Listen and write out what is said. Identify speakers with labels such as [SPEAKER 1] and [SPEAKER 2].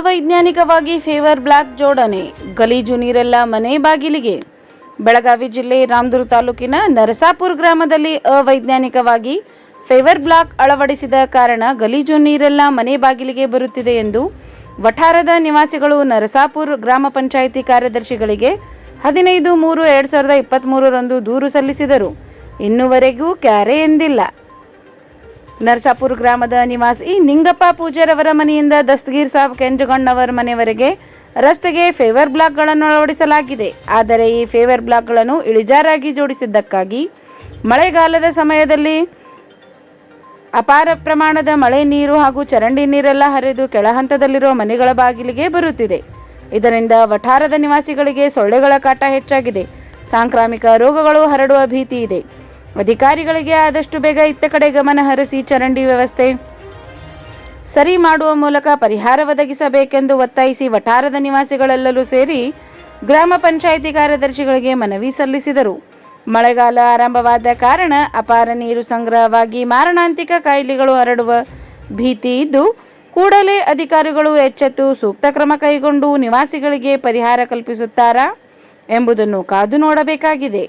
[SPEAKER 1] ಅವೈಜ್ಞಾನಿಕವಾಗಿ favour block ಜೋಡಣೆ, ಗಲೀಜು ನೀರೆಲ್ಲ ಮನೆ ಬಾಗಿಲಿಗೆ. ಬೆಳಗಾವಿ ಜಿಲ್ಲೆ ರಾಮದುರ್ಗ ತಾಲೂಕಿನ ನರಸಾಪುರ ಗ್ರಾಮದಲ್ಲಿ ಅವೈಜ್ಞಾನಿಕವಾಗಿ ಫೇವರ್ ಬ್ಲಾಕ್ ಅಳವಡಿಸಿದ ಕಾರಣ ಗಲೀಜು ನೀರೆಲ್ಲ ಮನೆ ಬಾಗಿಲಿಗೆ ಬರುತ್ತಿದೆ ಎಂದು ವಠಾರದ ನಿವಾಸಿಗಳು ನರಸಾಪುರ ಗ್ರಾಮ ಪಂಚಾಯಿತಿ ಕಾರ್ಯದರ್ಶಿಗಳಿಗೆ 15/3/2023 ದೂರು ಸಲ್ಲಿಸಿದರು. ಇನ್ನುವರೆಗೂ ಕ್ಯಾರೆ ಎಂದಿಲ್ಲ. ನರಸಾಪುರ ಗ್ರಾಮದ ನಿವಾಸಿ ನಿಂಗಪ್ಪ ಪೂಜಾರವರ ಮನೆಯಿಂದ ದಸ್ತಗೀರ್ ಸಾಬ್ ಕೆಂಜಗಣ್ಣವರ ಮನೆಯವರೆಗೆ ರಸ್ತೆಗೆ ಫೇವರ್ ಬ್ಲಾಕ್ಗಳನ್ನು ಅಳವಡಿಸಲಾಗಿದೆ. ಆದರೆ ಈ ಫೇವರ್ ಬ್ಲಾಕ್ಗಳನ್ನು ಇಳಿಜಾರಾಗಿ ಜೋಡಿಸಿದ್ದಕ್ಕಾಗಿ ಮಳೆಗಾಲದ ಸಮಯದಲ್ಲಿ ಅಪಾರ ಪ್ರಮಾಣದ ಮಳೆ ನೀರು ಹಾಗೂ ಚರಂಡಿ ನೀರೆಲ್ಲ ಹರಿದು ಕೆಳಹಂತದಲ್ಲಿರುವ ಮನೆಗಳ ಬಾಗಿಲಿಗೆ ಬರುತ್ತಿದೆ. ಇದರಿಂದ ವಠಾರದ ನಿವಾಸಿಗಳಿಗೆ ಸೊಳ್ಳೆಗಳ ಕಾಟ ಹೆಚ್ಚಾಗಿದೆ. ಸಾಂಕ್ರಾಮಿಕ ರೋಗಗಳು ಹರಡುವ ಭೀತಿ ಇದೆ. ಅಧಿಕಾರಿಗಳಿಗೆ ಆದಷ್ಟು ಬೇಗ ಇತ್ತ ಕಡೆ ಗಮನ ಹರಿಸಿ ಚರಂಡಿ ವ್ಯವಸ್ಥೆ ಸರಿ ಮಾಡುವ ಮೂಲಕ ಪರಿಹಾರ ಒದಗಿಸಬೇಕೆಂದು ಒತ್ತಾಯಿಸಿ ವಠಾರದ ನಿವಾಸಿಗಳೆಲ್ಲರೂ ಸೇರಿ ಗ್ರಾಮ ಪಂಚಾಯಿತಿ ಕಾರ್ಯದರ್ಶಿಗಳಿಗೆ ಮನವಿ ಸಲ್ಲಿಸಿದರು. ಮಳೆಗಾಲ ಆರಂಭವಾದ ಕಾರಣ ಅಪಾರ ನೀರು ಸಂಗ್ರಹವಾಗಿ ಮಾರಣಾಂತಿಕ ಕಾಯಿಲೆಗಳು ಹರಡುವ ಭೀತಿ ಇದ್ದು, ಕೂಡಲೇ ಅಧಿಕಾರಿಗಳು ಎಚ್ಚೆತ್ತು ಸೂಕ್ತ ಕ್ರಮ ಕೈಗೊಂಡು ನಿವಾಸಿಗಳಿಗೆ ಪರಿಹಾರ ಕಲ್ಪಿಸುತ್ತಾರಾ ಎಂಬುದನ್ನು ಕಾದು ನೋಡಬೇಕಾಗಿದೆ.